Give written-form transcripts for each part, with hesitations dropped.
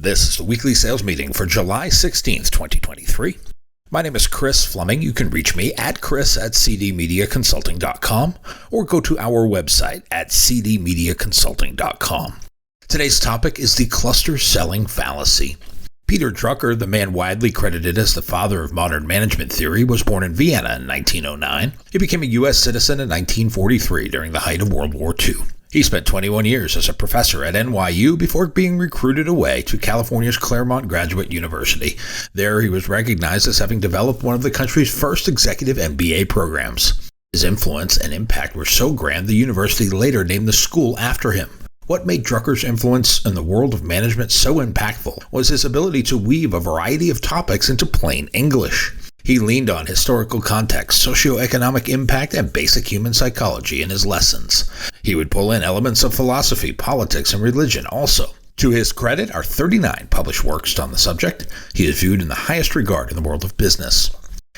This is the weekly sales meeting for July 16th, 2023. My name is Chris Fleming. You can reach me at chris@cdmediaconsulting.com or go to our website at cdmediaconsulting.com. Today's topic is the cluster selling fallacy. Peter Drucker, the man widely credited as the father of modern management theory, was born in Vienna in 1909. He became a U.S. citizen in 1943 during the height of World War II. He spent 21 years as a professor at NYU before being recruited away to California's Claremont Graduate University. There, he was recognized as having developed one of the country's first executive MBA programs. His influence and impact were so grand the university later named the school after him. What made Drucker's influence in the world of management so impactful was his ability to weave a variety of topics into plain English. He leaned on historical context, socioeconomic impact, and basic human psychology in his lessons. He would pull in elements of philosophy, politics, and religion also. To his credit are 39 published works on the subject. He is viewed in the highest regard in the world of business.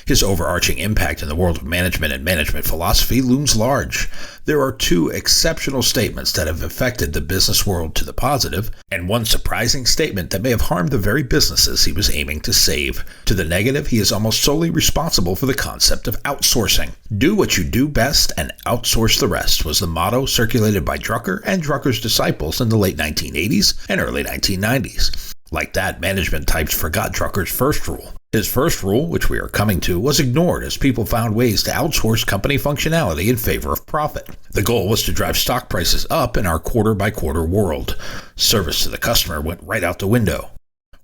His overarching impact in the world of management and management philosophy looms large. There are two exceptional statements that have affected the business world to the positive, and one surprising statement that may have harmed the very businesses he was aiming to save. To the negative, he is almost solely responsible for the concept of outsourcing. Do what you do best and outsource the rest was the motto circulated by Drucker and Drucker's disciples in the late 1980s and early 1990s. Like that, management types forgot Drucker's first rule. His first rule, which we are coming to, was ignored as people found ways to outsource company functionality in favor of profit. The goal was to drive stock prices up in our quarter-by-quarter world. Service to the customer went right out the window.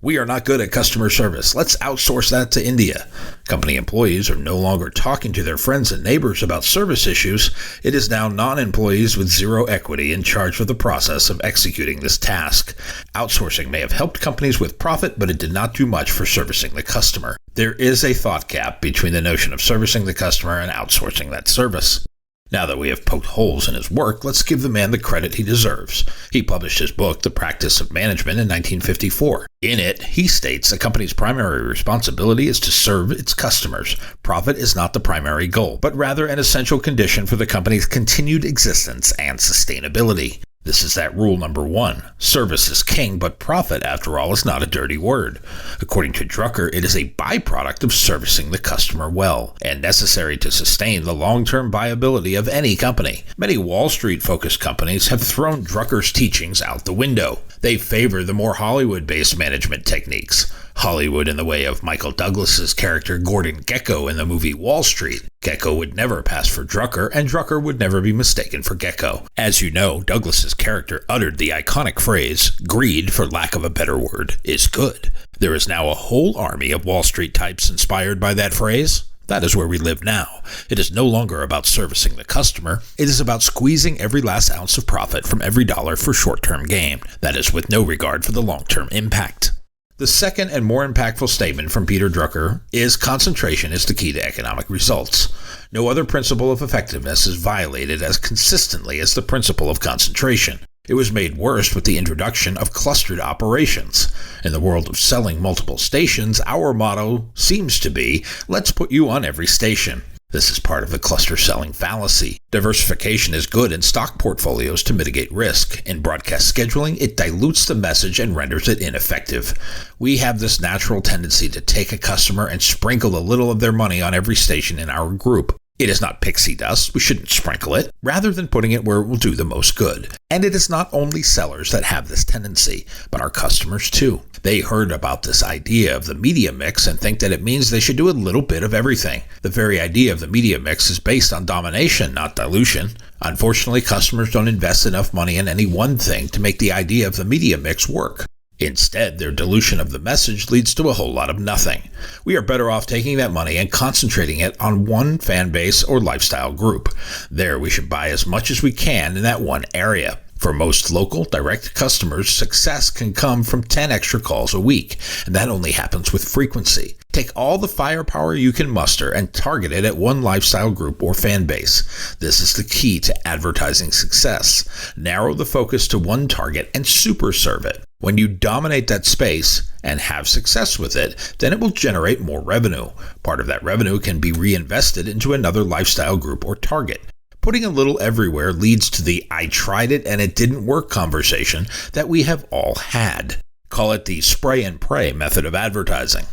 We are not good at customer service. Let's outsource that to India. Company employees are no longer talking to their friends and neighbors about service issues. It is now non-employees with zero equity in charge of the process of executing this task. Outsourcing may have helped companies with profit, but it did not do much for servicing the customer. There is a thought gap between the notion of servicing the customer and outsourcing that service. Now that we have poked holes in his work, let's give the man the credit he deserves. He published his book, The Practice of Management, in 1954. In it, he states a company's primary responsibility is to serve its customers. Profit is not the primary goal, but rather an essential condition for the company's continued existence and sustainability. This is that rule number one. Service is king, but profit, after all, is not a dirty word. According to Drucker, it is a byproduct of servicing the customer well, and necessary to sustain the long-term viability of any company. Many Wall Street-focused companies have thrown Drucker's teachings out the window. They favor the more Hollywood-based management techniques. Hollywood in the way of Michael Douglas's character Gordon Gekko in the movie Wall Street. Gekko would never pass for Drucker, and Drucker would never be mistaken for Gekko. As you know, Douglas's character uttered the iconic phrase, "Greed, for lack of a better word, is good." There is now a whole army of Wall Street types inspired by that phrase. That is where we live now. It is no longer about servicing the customer. It is about squeezing every last ounce of profit from every dollar for short-term gain. That is with no regard for the long-term impact. The second and more impactful statement from Peter Drucker is concentration is the key to economic results. No other principle of effectiveness is violated as consistently as the principle of concentration. It was made worse with the introduction of clustered operations. In the world of selling multiple stations, our motto seems to be, let's put you on every station. This is part of the cluster selling fallacy. Diversification is good in stock portfolios to mitigate risk. In broadcast scheduling, it dilutes the message and renders it ineffective. We have this natural tendency to take a customer and sprinkle a little of their money on every station in our group. It is not pixie dust, we shouldn't sprinkle it, rather than putting it where it will do the most good. And it is not only sellers that have this tendency, but our customers too. They heard about this idea of the media mix and think that it means they should do a little bit of everything. The very idea of the media mix is based on domination, not dilution. Unfortunately, customers don't invest enough money in any one thing to make the idea of the media mix work. Instead, their dilution of the message leads to a whole lot of nothing. We are better off taking that money and concentrating it on one fan base or lifestyle group. There, we should buy as much as we can in that one area. For most local, direct customers, success can come from 10 extra calls a week, and that only happens with frequency. Take all the firepower you can muster and target it at one lifestyle group or fan base. This is the key to advertising success. Narrow the focus to one target and super serve it. When you dominate that space and have success with it, then it will generate more revenue. Part of that revenue can be reinvested into another lifestyle group or target. Putting a little everywhere leads to the "I tried it and it didn't work" conversation that we have all had. Call it the spray and pray method of advertising.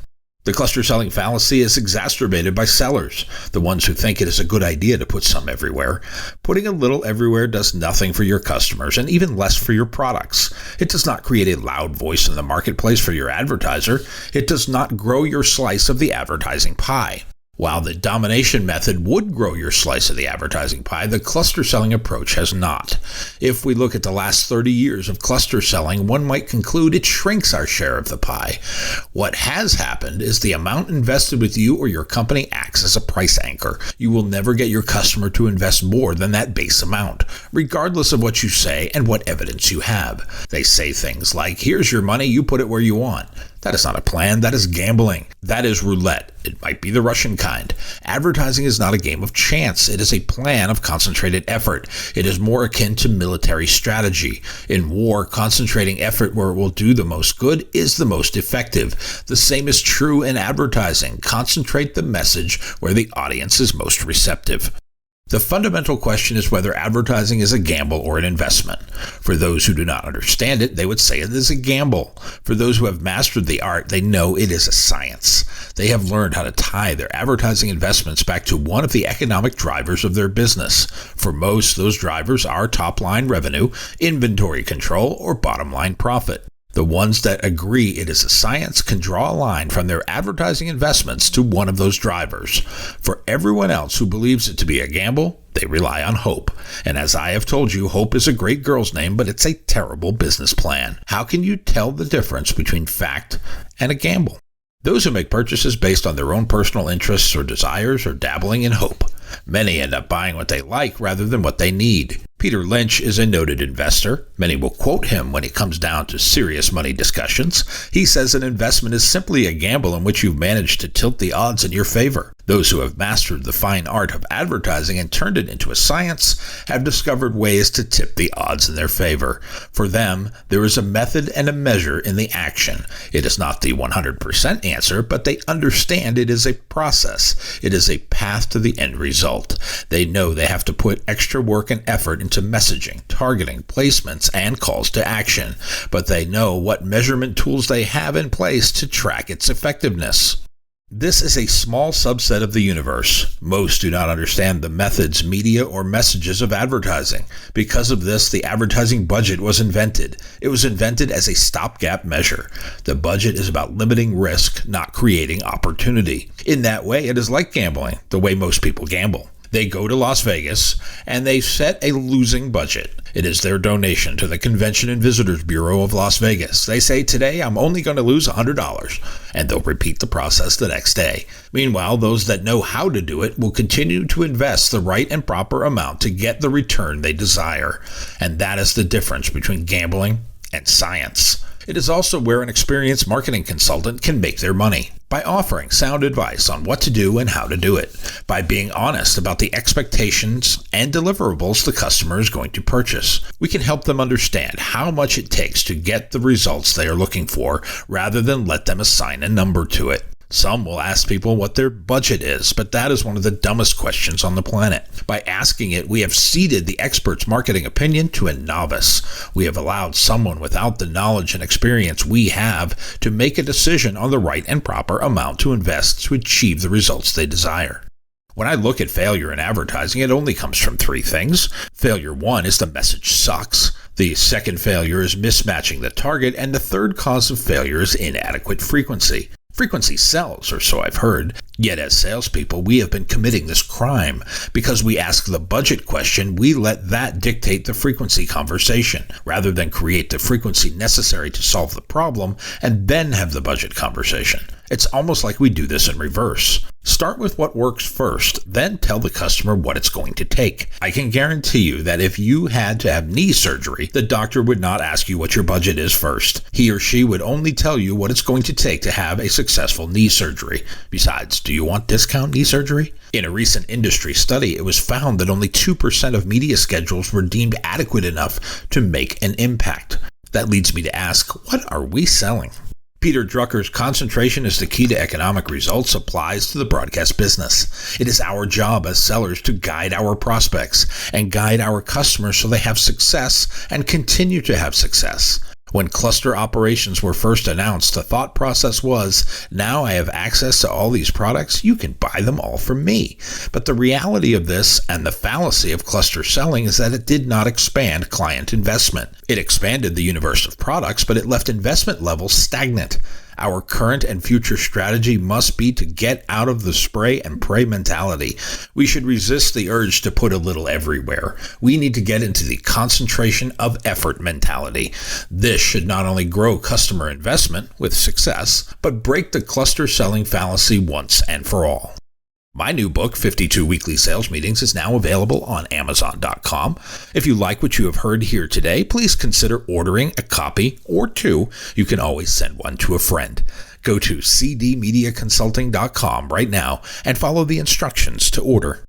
The cluster selling fallacy is exacerbated by sellers, the ones who think it is a good idea to put some everywhere. Putting a little everywhere does nothing for your customers and even less for your products. It does not create a loud voice in the marketplace for your advertiser. It does not grow your slice of the advertising pie. While the domination method would grow your slice of the advertising pie, the cluster selling approach has not. If we look at the last 30 years of cluster selling, one might conclude it shrinks our share of the pie. What has happened is the amount invested with you or your company acts as a price anchor. You will never get your customer to invest more than that base amount, regardless of what you say and what evidence you have. They say things like, "Here's your money, you put it where you want." That is not a plan, that is gambling. That is roulette. It might be the Russian kind. Advertising is not a game of chance. It is a plan of concentrated effort. It is more akin to military strategy. In war, concentrating effort where it will do the most good is the most effective. The same is true in advertising. Concentrate the message where the audience is most receptive. The fundamental question is whether advertising is a gamble or an investment. For those who do not understand it, they would say it is a gamble. For those who have mastered the art, they know it is a science. They have learned how to tie their advertising investments back to one of the economic drivers of their business. For most, those drivers are top-line revenue, inventory control, or bottom-line profit. The ones that agree it is a science can draw a line from their advertising investments to one of those drivers. For everyone else who believes it to be a gamble, they rely on hope. And as I have told you, hope is a great girl's name, but it's a terrible business plan. How can you tell the difference between fact and a gamble? Those who make purchases based on their own personal interests or desires are dabbling in hope. Many end up buying what they like rather than what they need. Peter Lynch is a noted investor. Many will quote him when it comes down to serious money discussions. He says an investment is simply a gamble in which you've managed to tilt the odds in your favor. Those who have mastered the fine art of advertising and turned it into a science have discovered ways to tip the odds in their favor. For them, there is a method and a measure in the action. It is not the 100% answer, but they understand it is a process. It is a path to the end result. They know they have to put extra work and effort into messaging, targeting, placements, and calls to action, but they know what measurement tools they have in place to track its effectiveness. This is a small subset of the universe. Most do not understand the methods, media, or messages of advertising. Because of this, the advertising budget was invented. It was invented as a stopgap measure. The budget is about limiting risk, not creating opportunity. In that way, it is like gambling, the way most people gamble. They go to Las Vegas and they set a losing budget. It is their donation to the Convention and Visitors Bureau of Las Vegas. They say, "Today I'm only going to lose $100, and they'll repeat the process the next day. Meanwhile, those that know how to do it will continue to invest the right and proper amount to get the return they desire. And that is the difference between gambling and science. It is also where an experienced marketing consultant can make their money, by offering sound advice on what to do and how to do it, by being honest about the expectations and deliverables the customer is going to purchase. We can help them understand how much it takes to get the results they are looking for, rather than let them assign a number to it. Some will ask people what their budget is, but that is one of the dumbest questions on the planet. By asking it, we have ceded the expert's marketing opinion to a novice. We have allowed someone without the knowledge and experience we have to make a decision on the right and proper amount to invest to achieve the results they desire. When I look at failure in advertising, it only comes from three things. Failure one is the message sucks. The second failure is mismatching the target, and the third cause of failure is inadequate frequency. Frequency sells, or so I've heard. Yet as salespeople, we have been committing this crime. Because we ask the budget question, we let that dictate the frequency conversation, rather than create the frequency necessary to solve the problem and then have the budget conversation. It's almost like we do this in reverse. Start with what works first, then tell the customer what it's going to take. I can guarantee you that if you had to have knee surgery, the doctor would not ask you what your budget is first. He or she would only tell you what it's going to take to have a successful knee surgery. Besides, do you want discount knee surgery? In a recent industry study, it was found that only 2% of media schedules were deemed adequate enough to make an impact. That leads me to ask, what are we selling? Peter Drucker's concentration is the key to economic results applies to the broadcast business. It is our job as sellers to guide our prospects and guide our customers so they have success and continue to have success. When cluster operations were first announced, the thought process was, now I have access to all these products, you can buy them all from me. But the reality of this and the fallacy of cluster selling is that it did not expand client investment. It expanded the universe of products, but it left investment levels stagnant. Our current and future strategy must be to get out of the spray and pray mentality. We should resist the urge to put a little everywhere. We need to get into the concentration of effort mentality. This should not only grow customer investment with success, but break the cluster selling fallacy once and for all. My new book, 52 Weekly Sales Meetings, is now available on Amazon.com. If you like what you have heard here today, please consider ordering a copy or two. You can always send one to a friend. Go to cdmediaconsulting.com right now and follow the instructions to order.